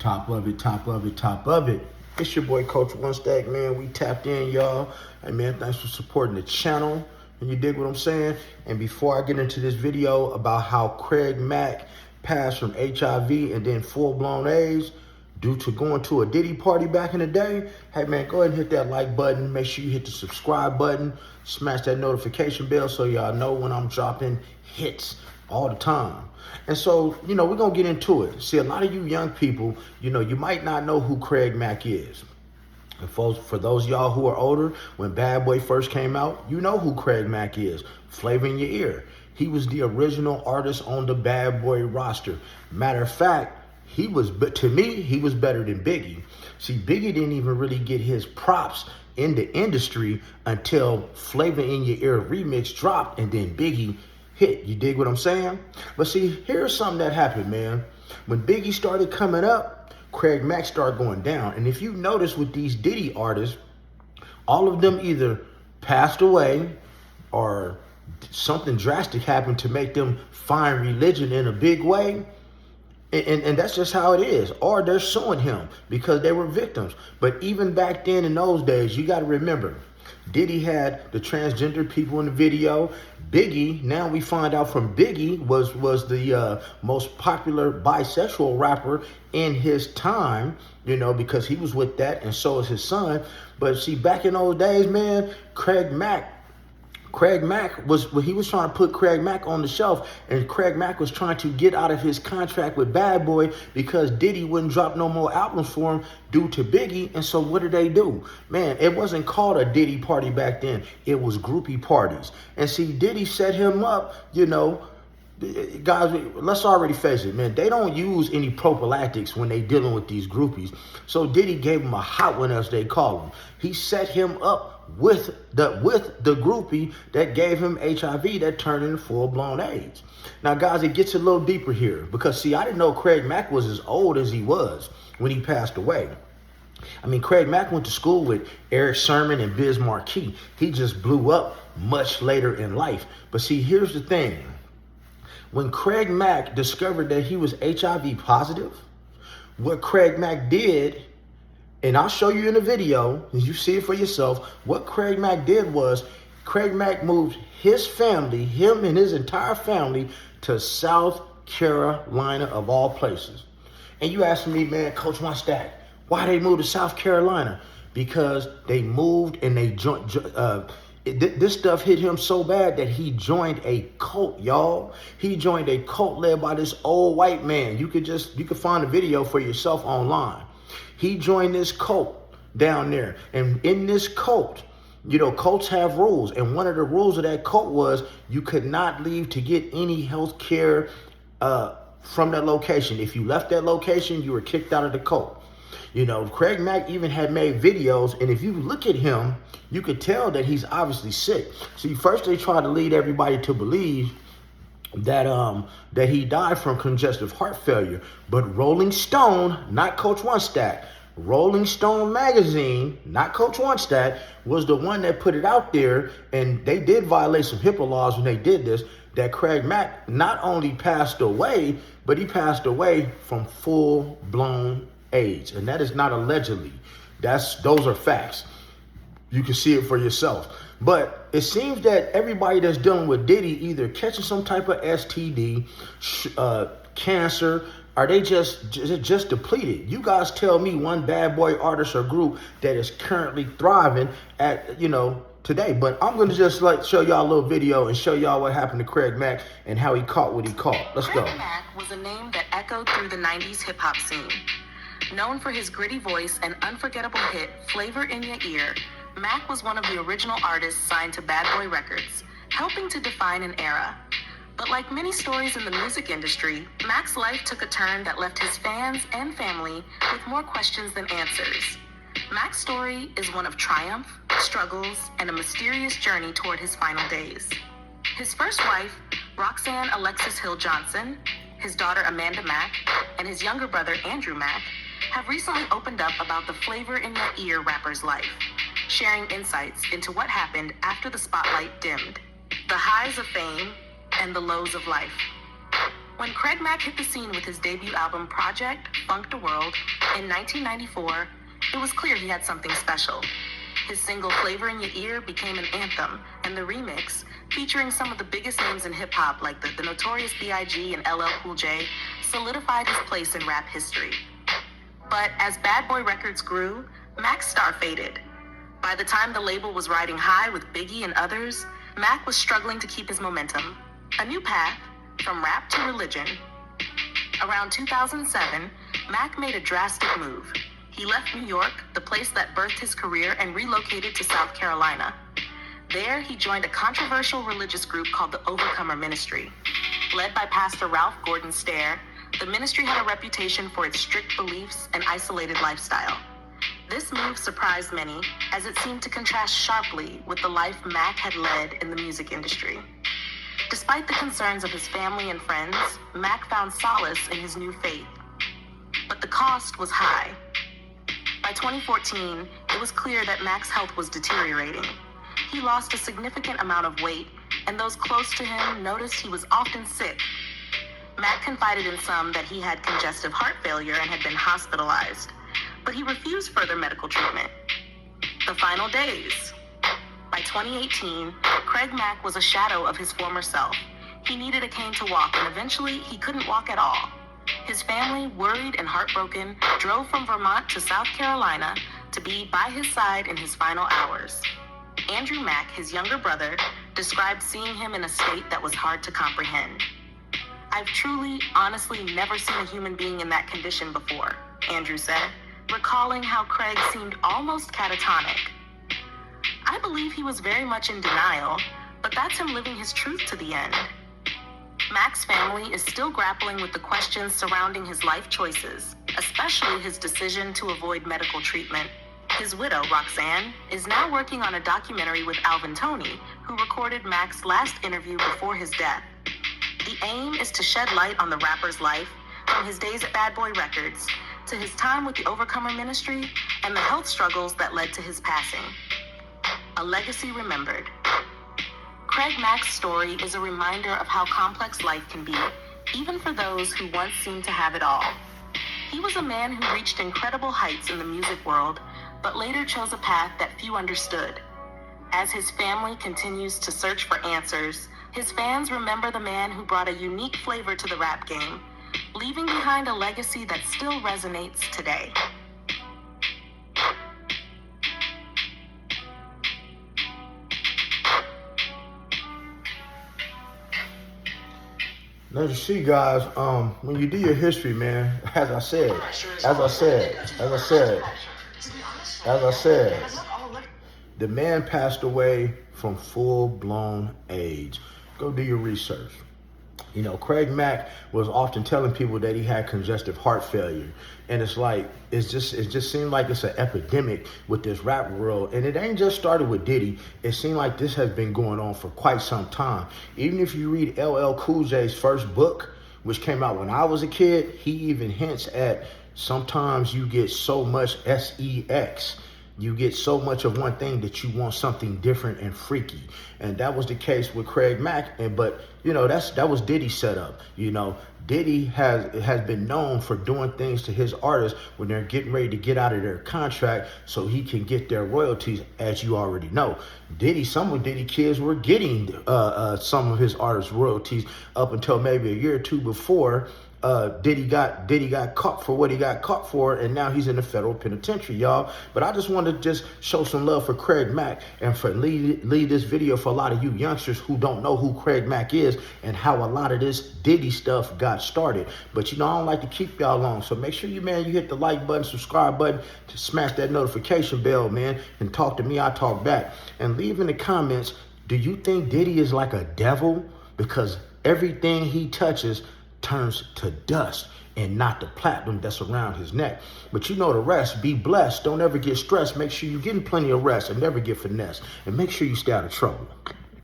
Top of it, top of it, top of it. It's your boy, Coach One Stack, man. We tapped in, y'all. Hey, man, thanks for supporting the channel. And you dig what I'm saying? And before I get into this video about how Craig Mack passed from HIV and then full-blown AIDS due to going to a Diddy party back in the day, hey, man, go ahead and hit that like button. Make sure you hit the subscribe button. Smash that notification bell so y'all know when I'm dropping hits all the time. And so, we're going to get into it. See, a lot of you young people, you might not know who Craig Mack is. And for those of y'all who are older, when Bad Boy first came out, you know who Craig Mack is. Flavor in your ear. He was the original artist on the Bad Boy roster. Matter of fact, to me, he was better than Biggie. See, Biggie didn't even really get his props in the industry until Flavor in Your Ear remix dropped, and then Biggie hit. You dig what I'm saying? But see, here's something that happened, man. When Biggie started coming up, Craig Mack started going down. And if you notice with these Diddy artists, all of them either passed away or something drastic happened to make them find religion in a big way. And that's just how it is. Or they're suing him because they were victims. But even back then in those days, you got to remember, Diddy had the transgender people in the video. Biggie, now we find out from Biggie, was the most popular bisexual rapper in his time, because he was with that, and so is his son. But see, back in those days, man, Craig Mack was trying to put Craig Mack on the shelf, and Craig Mack was trying to get out of his contract with Bad Boy because Diddy wouldn't drop no more albums for him due to Biggie. And so what did they do? Man, it wasn't called a Diddy party back then. It was groupie parties. And see, Diddy set him up, guys, let's already face it, man. They don't use any prophylactics when they dealing with these groupies. So Diddy gave him a hot one, as they call him. He set him up with the groupie that gave him HIV that turned into full-blown AIDS. Now, guys, it gets a little deeper here because, see, I didn't know Craig Mack was as old as he was when he passed away. I mean, Craig Mack went to school with Eric Sermon and Biz Markie. He just blew up much later in life. But see, here's the thing. When Craig Mack discovered that he was HIV positive, what Craig Mack did, and I'll show you in the video, and you see it for yourself, what Craig Mack did was, Craig Mack moved his family, him and his entire family, to South Carolina, of all places. And you asking me, man, Coach One Stack, why they moved to South Carolina? Because they moved and they joined. This stuff hit him so bad that he joined a cult, y'all. He joined a cult led by this old white man. You could find a video for yourself online. He joined this cult down there. And in this cult, cults have rules. And one of the rules of that cult was you could not leave to get any health care from that location. If you left that location, you were kicked out of the cult. Craig Mack even had made videos, and if you look at him, you could tell that he's obviously sick. See, first they tried to lead everybody to believe that he died from congestive heart failure. But Rolling Stone, not Coach One Stack, Rolling Stone magazine, not Coach One Stack, was the one that put it out there, and they did violate some HIPAA laws when they did this, that Craig Mack not only passed away, but he passed away from full-blown AIDS. And that is not allegedly. Those are facts. You can see it for yourself. But it seems that everybody that's dealing with Diddy either catching some type of STD, cancer, or they just depleted. You guys tell me one Bad Boy artist or group that is currently thriving at, today. But I'm going to just show y'all a little video and show y'all what happened to Craig Mack and how he caught what he caught. Let's go. Craig Mack was a name that echoed through the 90s hip-hop scene. Known for his gritty voice and unforgettable hit, Flavor in Your Ear, Mack was one of the original artists signed to Bad Boy Records, helping to define an era. But like many stories in the music industry, Mack's life took a turn that left his fans and family with more questions than answers. Mack's story is one of triumph, struggles, and a mysterious journey toward his final days. His first wife, Roxanne Alexis Hill Johnson, his daughter Amanda Mack, and his younger brother Andrew Mack have recently opened up about the Flavor in Your Ear rapper's life, sharing insights into what happened after the spotlight dimmed, the highs of fame and the lows of life. When Craig Mack hit the scene with his debut album Project, Funk the World, in 1994, it was clear he had something special. His single Flavor in Your Ear became an anthem, and the remix, featuring some of the biggest names in hip-hop like the Notorious B.I.G. and LL Cool J, solidified his place in rap history. But as Bad Boy Records grew, Mack's star faded. By the time the label was riding high with Biggie and others, Mack was struggling to keep his momentum. A new path, from rap to religion. Around 2007, Mack made a drastic move. He left New York, the place that birthed his career, and relocated to South Carolina. There, he joined a controversial religious group called the Overcomer Ministry. Led by Pastor Ralph Gordon Stair, the ministry had a reputation for its strict beliefs and isolated lifestyle. This move surprised many, as it seemed to contrast sharply with the life Mack had led in the music industry. Despite the concerns of his family and friends, Mack found solace in his new faith. But the cost was high. By 2014, it was clear that Mack's health was deteriorating. He lost a significant amount of weight, and those close to him noticed he was often sick. Mack confided in some that he had congestive heart failure and had been hospitalized, but he refused further medical treatment. The final days. By 2018, Craig Mack was a shadow of his former self. He needed a cane to walk, and eventually he couldn't walk at all. His family, worried and heartbroken, drove from Vermont to South Carolina to be by his side in his final hours. Andrew Mack, his younger brother, described seeing him in a state that was hard to comprehend. "I've truly, honestly never seen a human being in that condition before," Andrew said, recalling how Craig seemed almost catatonic. "I believe he was very much in denial, but that's him living his truth to the end." Mack's family is still grappling with the questions surrounding his life choices, especially his decision to avoid medical treatment. His widow, Roxanne, is now working on a documentary with Alvin Toney, who recorded Mack's last interview before his death. The aim is to shed light on the rapper's life, from his days at Bad Boy Records to his time with the Overcomer Ministry and the health struggles that led to his passing. A legacy remembered. Craig Mack's story is a reminder of how complex life can be, even for those who once seemed to have it all. He was a man who reached incredible heights in the music world, but later chose a path that few understood. As his family continues to search for answers, his fans remember the man who brought a unique flavor to the rap game, leaving behind a legacy that still resonates today. Now you see, guys, when you do your history, man, as I said, the man passed away from full-blown AIDS. Go do your research. You know, Craig Mack was often telling people that he had congestive heart failure. And it's like, it just seemed like it's an epidemic with this rap world. And it ain't just started with Diddy. It seemed like this has been going on for quite some time. Even if you read LL Cool J's first book, which came out when I was a kid, he even hints at sometimes you get so much sex. You get so much of one thing that you want something different and freaky. And that was the case with Craig Mack. But, you know, that was Diddy's setup. You know, Diddy has been known for doing things to his artists when they're getting ready to get out of their contract so he can get their royalties, as you already know. Some of Diddy kids were getting some of his artists' royalties up until maybe a year or two before Diddy got caught for what he got caught for, and now he's in the federal penitentiary, y'all. But I just want to just show some love for Craig Mack and for lead this video for a lot of you youngsters who don't know who Craig Mack is and how a lot of this Diddy stuff got started. But you know, I don't like to keep y'all long, so make sure you hit the like button, subscribe button, to smash that notification bell, man, and talk to me. I talk back. And leave in the comments, do you think Diddy is like a devil? Because everything he touches turns to dust and not the platinum that's around his neck. But you know the rest. Be blessed. Don't ever get stressed. Make sure you're getting plenty of rest and never get finessed. And make sure you stay out of trouble.